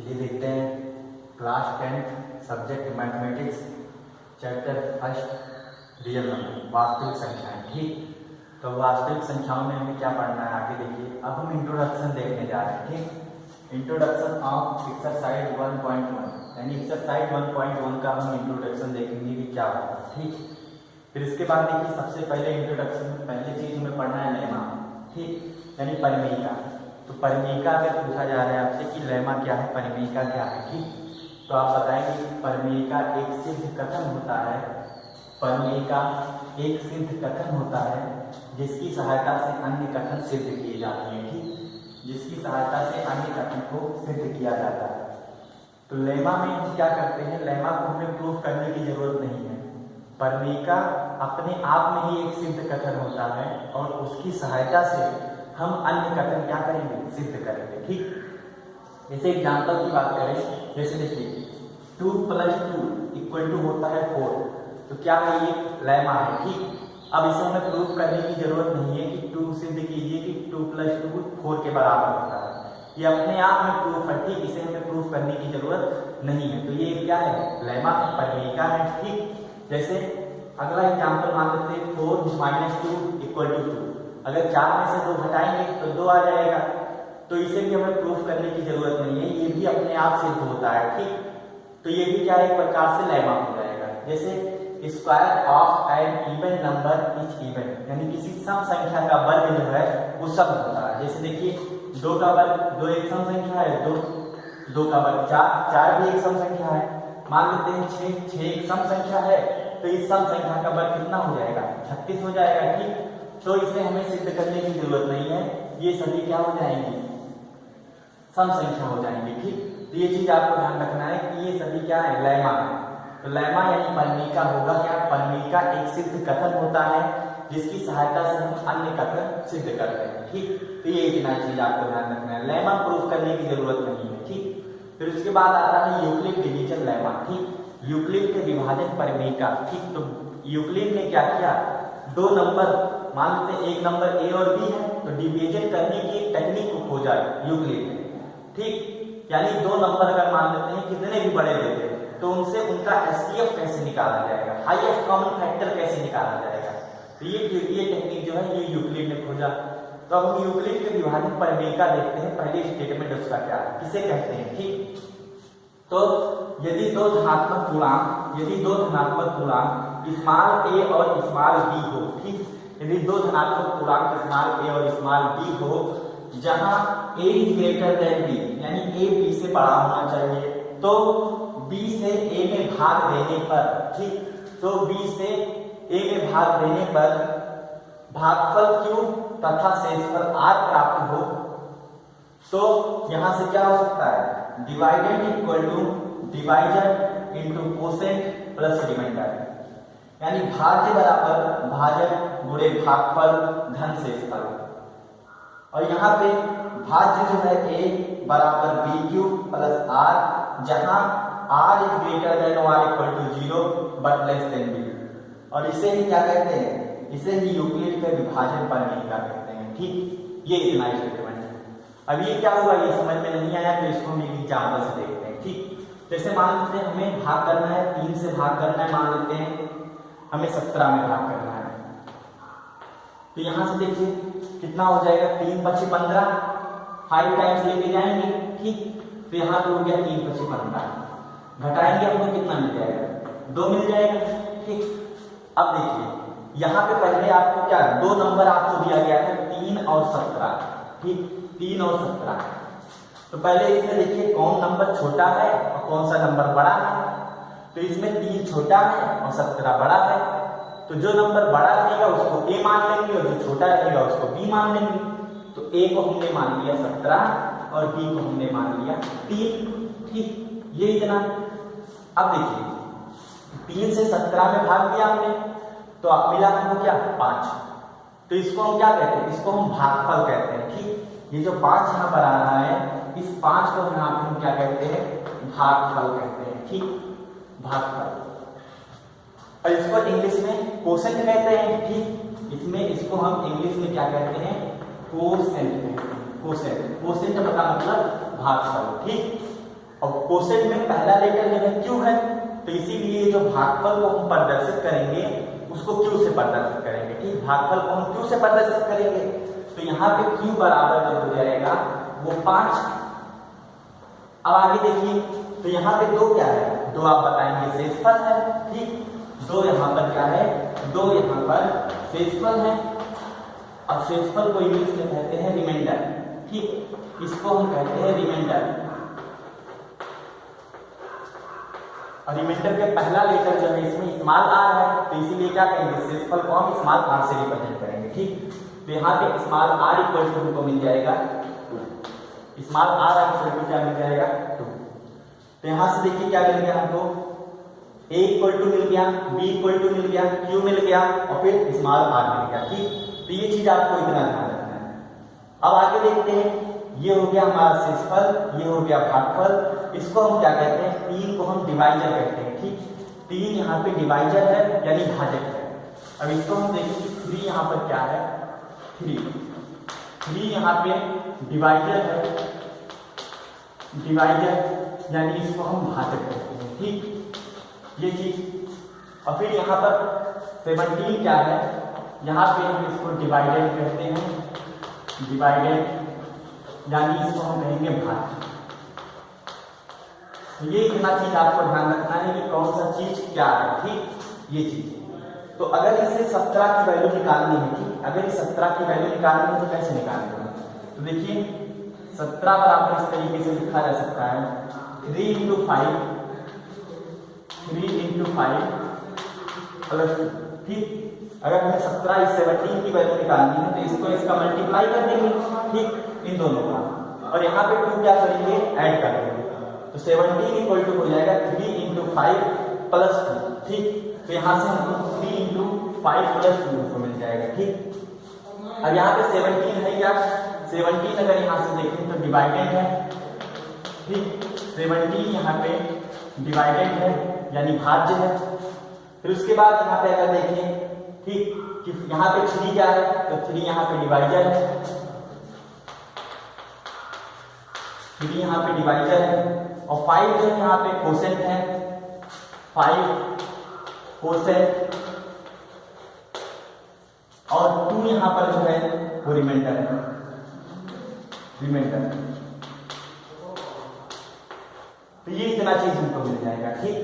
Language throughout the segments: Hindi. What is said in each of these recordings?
चलिए देखते हैं class 10 subject mathematics chapter first real number वास्तविक संख्याएं। ठीक, तो वास्तविक संख्याओं में हमें क्या पढ़ना है आगे देखिए। अब हम इंट्रोडक्शन देखने जा रहे हैं। ठीक, इंट्रोडक्शन ऑफ एक्सरसाइज 1.1 यानी एक्सरसाइज 1.1 का हम इंट्रोडक्शन देखेंगे कि क्या होगा। ठीक, फिर इसके बाद देखिए सबसे पहले इंट्रोडक्शन में पहली चीज हमें पढ़ना है लेमा। ठीक, यानी परिमेयिका। तो परिमेयिका अगर पूछा जा रहा है आपसे कि लेमा क्या है, परिमेयिका क्या है, ठीक, तो आप बताएंगे कि परिमेयिका एक सिद्ध कथन होता है। परिमेयिका एक सिद्ध कथन होता है जिसकी सहायता से अन्य कथन सिद्ध किए जाते हैं। ठीक, जिसकी सहायता से अन्य कथन को सिद्ध किया जाता है। तो लेमा में हम क्या करते हैं, लेमा को हमें प्रूफ करने की जरूरत नहीं है। परिमेयिका अपने आप में ही एक सिद्ध कथन होता है और उसकी सहायता से हम अन्य कथन क्या करेंगे, सिद्ध करेंगे। ठीक, जैसे एग्जाम्पल की बात करें, जैसे देखिए 2 + 2 होता है 4, तो क्या है ये लेमा है। ठीक, अब इसे हमें प्रूफ करने की जरूरत नहीं है कि 2 सिद्ध कीजिए कि 2 + 2 4 के बराबर होता है। ये अपने आप में प्रूफ है। ठीक, इसे हमें प्रूफ करने की जरूरत नहीं है। तो ये क्या है, लेमा है, परिमेयिका है। ठीक, जैसे अगला एग्जाम्पल मान लेते हैं 4 - 2 = 2। अगर 4 में से 2 घटाएंगे तो 2 आ जाएगा। तो इसे भी हमें प्रूफ करने की जरूरत नहीं है, ये भी अपने आप सिद्ध होता है। ठीक, तो ये भी क्या एक प्रकार से लेमा हो जाएगा। जैसे square of an even number is even, यानी किसी सम संख्या का वर्ग जो है वो सम होता है। जैसे देखिए 2 का वर्ग 2 एक सम संख्या है, 2 का वर्ग 4 भी एक सम संख्या है। मान लेते हैं 6 एक सम संख्या है, तो इस सम संख्या का वर्ग कितना हो जाएगा, 36 हो जाएगा। ठीक, तो इसे हमें सिद्ध करने की जरूरत नहीं है, ये सभी क्या हो जाएंगे, सम संख्या हो जाएंगे। ठीक, तो ये चीज आपको ध्यान रखना है कि ये सभी क्या है, लेमा है। तो लेमा यानी परिमेयिका होगा क्या, परिमेयिका एक सिद्ध कथन होता है जिसकी सहायता से हम अन्य कथन सिद्ध करते हैं। ठीक, तो ये इतना चीज आपको ध्यान रखना है, लेमा प्रूफ करने की जरूरत नहीं है। ठीक, फिर उसके बाद आता है यूक्लिड डिवीजन लेमा। ठीक, यूक्लिड के विभाजन परिमेयिका। ठीक, तो यूक्लिड ने क्या किया, 2 नंबर मान लेते हैं, एक नंबर ए और बी है, तो डिवीजन करने की एक टेक्निक को खोजा यूक्लिड ने। ठीक, यानी 2 नंबर अगर मान लेते हैं कितने भी बड़े लेते हैं तो उनसे उनका एचसीएफ कैसे निकाला जाएगा, हाईएस्ट कॉमन फैक्टर कैसे निकाला जाएगा। तो ये टेक्निक जो है ये यूक्लिड ने खोजा। तो अब हम यूक्लिड के विभाजन परिमेयिका देखते हैं। पहले स्टेटमेंट उसका क्या है, किसे कहते हैं। ठीक, तो यदि दो धनात्मक पूर्णांक स्मॉल ए और स्मॉल बी हो। ठीक, यदि 2 धनात्मक पूर्णांक स्मॉल ए और स्मॉल बी हो जहां a is greater then b, यानी a b से बड़ा होना चाहिए, तो b से a में भाग देने पर, ठीक, तो b से a में भाग देने पर भागफल q तथा शेषफल r प्राप्त हो, तो यहां से क्या हो सकता है, divided equal to divisor into quotient plus remainder, यानी भाज्य बराबर भाजक गुणे भागफल धन शेषफल। और यहाँ पे भाज्य जो है a बराबर b³ + r, जहां r इज ग्रेटर देन और equal to 0 but less than b। और इसे ही क्या कहते हैं, इसे ही यूक्लिड के विभाजन परिमेयिका कहते हैं। ठीक, ये इतना स्टेटमेंट है। अब ये क्या हुआ, ये समझ में नहीं आया तो इसको हम एक एग्जाम्पल से देखते हैं। ठीक, जैसे मान लेते हैं हमें भाग करना है, 3 से भाग करना है, मान लेते हैं हमें 17 में भाग करना है। तो यहां से देखिए कितना हो जाएगा, 3 × 5 = 15, 5 टाइम्स लेके जाएंगे। ठीक, तो यहाँ पे हो गया 3 × 5 = 15, घटाएंगे हमको कितना मिल जाएगा, 2 मिल जाएगा। ठीक, अब देखिए यहाँ पे पहले आपको क्या 2 नंबर आपको दिया गया था, 3 और 17। ठीक, 3 और 17, तो पहले इसमें देखिए कौन नंबर छोटा है और कौन सा नंबर बड़ा है। तो इसमें 3 छोटा है और 17 बड़ा है, तो जो नंबर बड़ा रहेगा उसको a मान लेंगे और जो छोटा रहेगा उसको b मान लेंगे। तो a को हमने मान लिया 17 और b को हमने मान लिया 3। ठीक, ये इतना। अब देखिए 3 से 17 में भाग दिया हमने, तो अब मिला हमको क्या, 5। तो इसको हम क्या कहते हैं, इसको हम भागफल कहते हैं। ठीक, ये जो 5 यहाँ पर आ रहा है, इस 5 को यहाँ पे हम क्या कहते हैं, भागफल कहते हैं। ठीक, भागफल। और इसको इंग्लिश में कोसेंट कहते हैं। ठीक, इसमें इसको हम इंग्लिश में क्या कहते हैं, कोसेंट कहते हैं। कोसेंट का मतलब भागफल। ठीक, और कोसेंट में पहला लेटर जो है क्यू है, तो इसीलिए जो भागफल को हम प्रदर्शित करेंगे उसको क्यू से प्रदर्शित करेंगे। ठीक, भागफल को हम क्यू से प्रदर्शित करेंगे, तो यहाँ पे क्यू बराबर जो हो जाएगा वो 5। अब आगे देखिए, तो यहाँ पे 2 क्या है, 2 आप बताएंगे शेषफल है। ठीक, 2 यहाँ पर क्या है, 2 यहाँ पर शेषफल है। अब शेषफल को इंग्लिश में कहते हैं रिमाइंडर। ठीक, इसको हम कहते हैं रिमाइंडर। और रिमाइंडर के पहला लेटर जो है इसमें स्मॉल आर है, तो इसीलिए क्या कहेंगे, शेषफल को हम स्मॉल आर से रिप्रेजेंट करेंगे। ठीक, तो यहाँ पे स्मॉल आर इक्वल टू हमको मिल जाएगा 2। स्मॉल आर इक्वल टू क्या मिल जाएगा 2। तो यहाँ से देखिए क्या मिल गया हमको, ए इक्वल टू मिल गया, बी इक्वल टू मिल गया, क्यू मिल गया और फिर स्मॉल आर मिल गया। ठीक, तो ये चीज आपको इतना ध्यान रखना है। अब आगे देखते हैं, ये हो गया हमारा शेषफल, ये हो गया भागफल। इसको हम क्या कहते हैं, 3 को हम डिवाइजर कहते हैं। ठीक, 3 यहाँ पे डिवाइजर है यानी भाजक है। अब इसको हम देखेंगे 3 यहाँ पर क्या है, 3 यहाँ पे डिवाइजर है, डिवाइजर यानी इसको हम भाजक कहते हैं। ठीक, ये चीज। और फिर यहाँ पर 17 क्या है, यहाँ पे हम इसको डिवाइडेड कहते हैं, डिवाइडेड यानी इसको हम कहेंगे भाज्य। तो ये इतना चीज आपको ध्यान रखना है कि कौन सा चीज क्या है। ठीक, ये चीज। तो अगर इसे 17 की वैल्यू निकालनी है, ठीक, अगर इस 17 की वैल्यू निकालनी है तो कैसे निकालेंगे, तो देखिए 17 बराबर इस तरीके से लिखा जा सकता है 3 × 5 प्लस 2। ठीक, अगर हमें 17 इस 17 की वैल्यू निकालनी है तो इसको इसका मल्टीप्लाई कर देंगे। ठीक, इन दोनों का, और यहाँ पे 2 क्या करेंगे, ऐड कर देंगे। तो 17 इक्वल टू हो जाएगा 3 × 5 प्लस 2। ठीक, तो यहाँ से हमको 3 × 5 प्लस 2 को मिल जाएगा। ठीक, अब यहाँ पे 17 है क्या, 17 अगर यहाँ से देखें तो डिवाइडेड है। ठीक, 17 यहाँ पे डिवाइडेड है यानी भाज्य है। फिर उसके बाद यहाँ पे अगर देखें, ठीक, कि यहाँ पे 3 क्या है, तो 3 यहाँ पे डिवाइजर है, 3 यहाँ पे डिवाइजर है। और 5 जो है यहाँ पे कोसेंट है, 5 कोसेंट, और 2 यहाँ पर जो है वो रिमाइंडर है, रिमाइंडर। तो ये इतना चीज हमको मिल जाएगा। ठीक,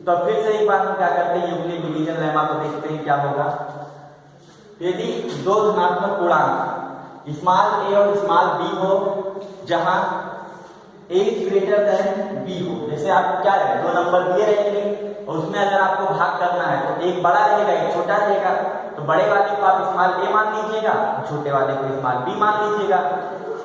तो फिर से एक बार हम क्या करते हैं, यूक्लिड डिवीजन लेमा को देखते हैं क्या होगा। यदि 2 धनात्मक पूर्णांक स्मॉल ए और स्मॉल बी हो, जहां ए ग्रेटर देन बी हो, जैसे आप क्या है 2 नंबर दिए रहेंगे और उसमें अगर आपको भाग करना है तो एक बड़ा रहेगा एक छोटा रहेगा, तो बड़े वाले को आप स्मॉल ए मान लीजिएगा, छोटे वाले को स्मॉल बी मान लीजिएगा।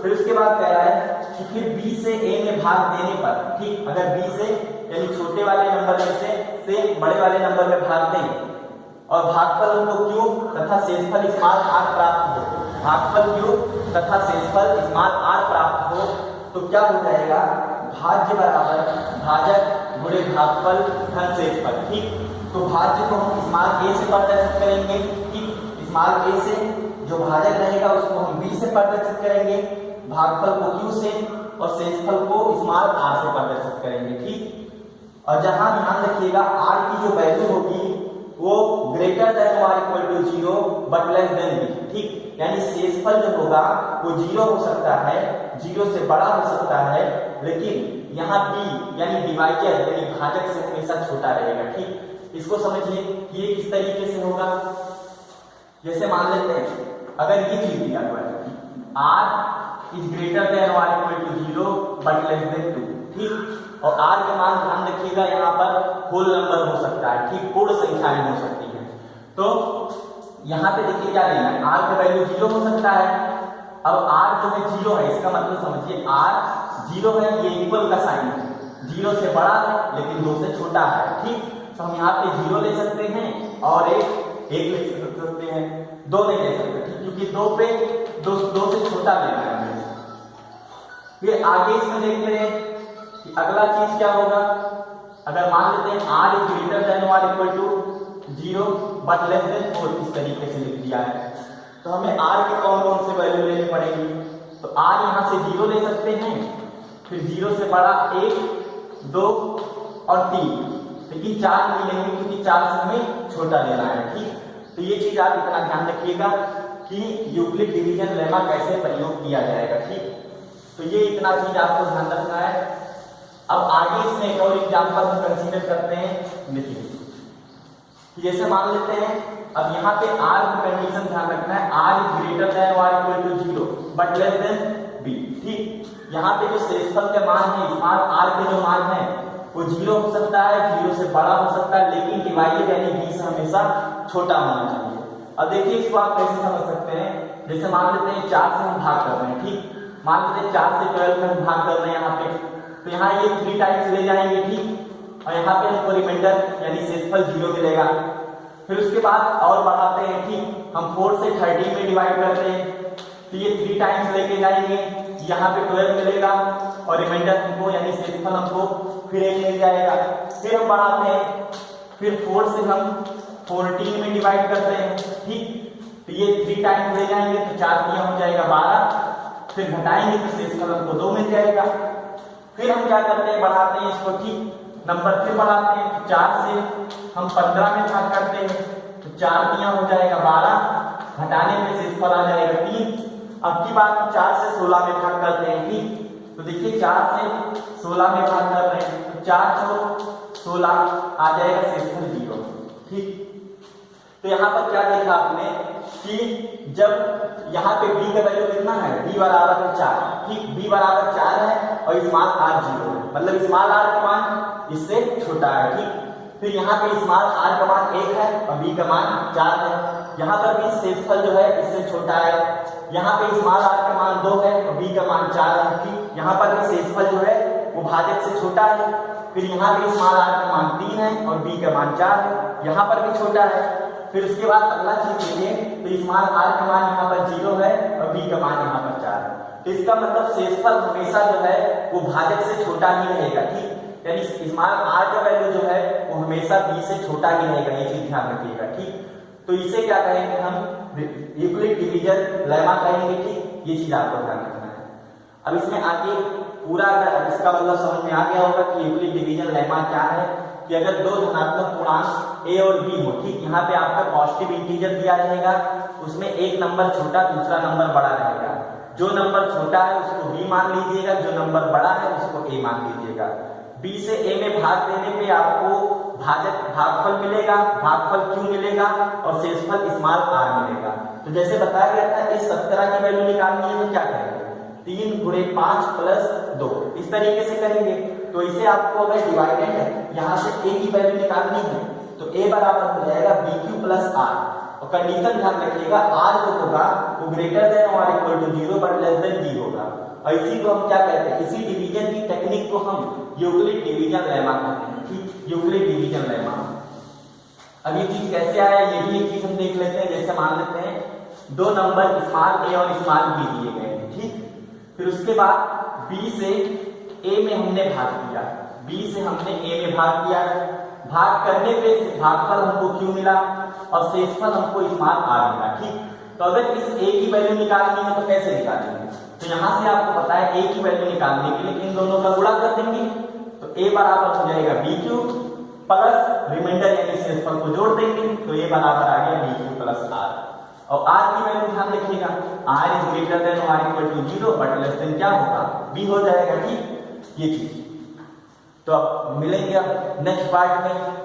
फिर उसके बाद कह रहा है कि फिर बी से ए में भाग देने पर, ठीक, अगर बी से यानी छोटे वाले नंबर में से बड़े वाले नंबर में भाग दें और भागफल उनको क्यू तथा शेषफल स्मॉल आर प्राप्त हो, भागफल क्यू तथा शेषफल स्मॉल आर प्राप्त हो, तो क्या हो जाएगा, भाज्य बराबर भाजक गुणे भागफल धन शेषफल। ठीक, तो भाज्य को हम स्मॉल ए से प्रदर्शित करेंगे। ठीक, स्मॉल ए से जो भाजक रहेगा उसको हम बी से प्रदर्शित करेंगे, भागफल को क्यू से और शेषफल को स्मॉल आर से प्रदर्शित करेंगे। ठीक, और जहां ध्यान रखिएगा आर की जो वैल्यू होगी वो ग्रेटर देन और equal to 0 but less than B. ठीक, यानी शेषफल जो होगा वो 0 हो सकता है, 0 से बड़ा हो सकता है, लेकिन यहाँ बी यानी डिवाइजर यानी भाजक से हमेशा छोटा रहेगा। ठीक, इसको समझिए कि ये किस तरीके से होगा। जैसे मान लेते हैं अगर ये चीज दिया हुआ है आर इज ग्रेटर देन और equal to 0 but less than 2। ठीक, और आर के मान ध्यान रखिएगा यहाँ पर होल नंबर हो सकता है। ठीक, पूर्ण संख्याएं हो सकती है। तो यहाँ पे देखिए क्या देना है, आर का वैल्यू 0 हो सकता है। अब आर जो है 0 है, इसका मतलब समझिए आर 0 है, ये इक्वल का साइन है, 0 से बड़ा है लेकिन 2 से छोटा है। ठीक, तो हम यहाँ पे 0 ले सकते हैं और एक ले सकते हैं, 2 नहीं ले सकते। ठीक, क्योंकि 2 पे 2 से छोटा लेना है। फिर आगे इसमें देखते हैं कि अगला चीज क्या होगा। अगर मान लेते हैं आर इज ग्रेटर देन और equal to 0 but less than 4, इस तरीके से लिख दिया है, तो हमें आर के कौन कौन से वैल्यू लेने पड़ेंगे। तो आर यहाँ से 0 ले सकते हैं, फिर 0 से बड़ा 1 2 और 3, लेकिन 4 नहीं लेंगे क्योंकि 4 से हमें छोटा लेना है। ठीक, तो ये चीज आप इतना ध्यान रखिएगा कि यूक्लिड डिवीजन लेमा कैसे प्रयोग किया जाएगा। ठीक, तो ये इतना चीज आपको ध्यान रखना है। अब आगे इसमें एक और एग्जांपल हम कंसीडर करते हैं। देखिए जैसे मान लेते हैं, अब यहाँ पे r की कंडीशन ध्यान रखना है, r ग्रेटर देन और equal to 0 but less than b। ठीक, यहाँ पे जो शेषफल के मान है, स्मॉल r के जो मान है वो 0 हो सकता है, 0 से बड़ा हो सकता है, लेकिन डिवाइडेड यानी b से हमेशा छोटा होना चाहिए। अब देखिए इसको आप कैसे समझ सकते हैं, जैसे मान लेते हैं 4 से हम भाग कर रहे हैं। ठीक, मान लेते हैं 4 से 12 में हम भाग कर रहे हैं यहाँ पे, तो यहाँ ये 3 टाइम्स ले जाएंगे। ठीक, और यहाँ पे हमको रिमाइंडर यानी शेषफल 0 मिलेगा। फिर उसके बाद और बढ़ाते हैं। ठीक, हम 4 से 13 में डिवाइड करते हैं, तो ये 3 टाइम्स लेके जाएंगे, यहाँ पे 12 मिलेगा और रिमाइंडर हमको यानी शेषफल हमको फिर 1 मिल जाएगा। फिर हम बढ़ाते हैं, फिर 4 से हम 14 में डिवाइड करते हैं। ठीक, तो ये 3 टाइम्स ले जाएंगे, तो 4 3 हो जाएगा 12, फिर घटाएंगे तो शेषफल हमको 2 मिल जाएगा। फिर हम क्या करते हैं, बढ़ाते हैं इसको। ठीक, नंबर फिर बढ़ाते हैं, 4 से हम 15 में भाग करते हैं, तो 4 3 हो जाएगा 12, घटाने में शेषफल आ जाएगा 3। अब की बात 4 से 16 में भाग करते हैं। ठीक, तो देखिए 4 से 16 में भाग कर रहे हैं, तो 4 4 16 आ जाएगा शेषफल 0। ठीक, तो यहाँ पर क्या देखा आपने कि जब यहाँ पे b का वैल्यू कितना है, b बराबर है 4। ठीक, b बराबर 4 है और स्मॉल r 0 है, मतलब स्मॉल r का मान इससे छोटा है। ठीक, फिर यहाँ पे स्मॉल r का मान 1 है और b का मान 4 है। यहाँ पर भी शेषफल जो है इससे छोटा है। यहाँ पे स्मॉल r का मान 2 है और b का मान 4 है। ठीक, यहाँ पर भी शेषफल जो है वो भाजक से छोटा है। फिर यहाँ पे स्मॉल r का मान 3 है और b का मान 4 है, यहाँ पर भी छोटा है। फिर उसके बाद अगला चीज देखिए, तो स्मॉल r का मान यहाँ पर 0 है और b का मान यहाँ पर 4 है। तो इसका मतलब शेषफल हमेशा जो है वो भाजक से छोटा ही रहेगा। ठीक, यानी स्मॉल r का वैल्यू जो है वो हमेशा b से छोटा ही रहेगा, ये चीज ध्यान रखिएगा। ठीक, तो इसे क्या कहेंगे हम, यूक्लिड डिवीजन लेमा कहेंगे। ठीक, ये चीज आपको ध्यान रखना है। अब इसमें आगे पूरा अगर इसका मतलब समझ में आ गया होगा कि यूक्लिड डिवीजन लेमा क्या है, कि अगर दो धनात्मक पूर्णांक a और b हो। ठीक, यहाँ पे आपका पॉजिटिव इंटीजर दिया रहेगा, उसमें एक नंबर छोटा दूसरा नंबर बड़ा रहेगा। जो नंबर छोटा है उसको b मान लीजिएगा, जो नंबर बड़ा है उसको a मान लीजिएगा। b से a में भाग देने पे आपको भागफल मिलेगा, भागफल q मिलेगा और शेषफल स्मॉल r मिलेगा। तो जैसे बताया गया था, इस 17 की वैल्यू निकालनी है तो क्या करेंगे, 3 गुणे 5 प्लस 2 इस तरीके से करेंगे। तो इसे आपको अगर डिवाइडेड है, यहाँ से a की वैल्यू निकालनी है, तो a बराबर हो जाएगा bq प्लस r। और कंडीशन ध्यान रखिएगा, r जो होगा वो ग्रेटर देन और equal to 0 but less than b होगा। और इसी को हम क्या कहते हैं, इसी डिवीजन की टेक्निक को हम यूक्लिड डिवीजन लेमा कहते हैं। ठीक, यूक्लिड डिवीजन लेमा। अब ये चीज कैसे आया, ये भी एक चीज हम देख लेते हैं। जैसे मान लेते हैं दो नंबर स्मॉल a और स्मॉल b दिए गए हैं। ठीक, फिर उसके बाद b से a में हमने भाग किया, b से हमने a में भाग किया, भाग करने पे भागफल हमको q मिला और शेषफल हमको स्मॉल r मिला। ठीक, तो अगर इस a की वैल्यू निकालनी है तो कैसे निकालेंगे, तो यहाँ से आपको पता है a की वैल्यू निकालने के लिए इन दोनों का गुणा कर देंगे, तो a बराबर हो जाएगा bq प्लस रिमाइंडर यानी शेषफल को जोड़ देंगे, तो a बराबर आ गया bq प्लस r। और r की वैल्यू ध्यान रखिएगा, r इज ग्रेटर देन और equal to 0 but less than क्या होगा, b हो जाएगा। ठीक, ये चीज। तो अब मिलेंगे अब नेक्स्ट पार्ट में।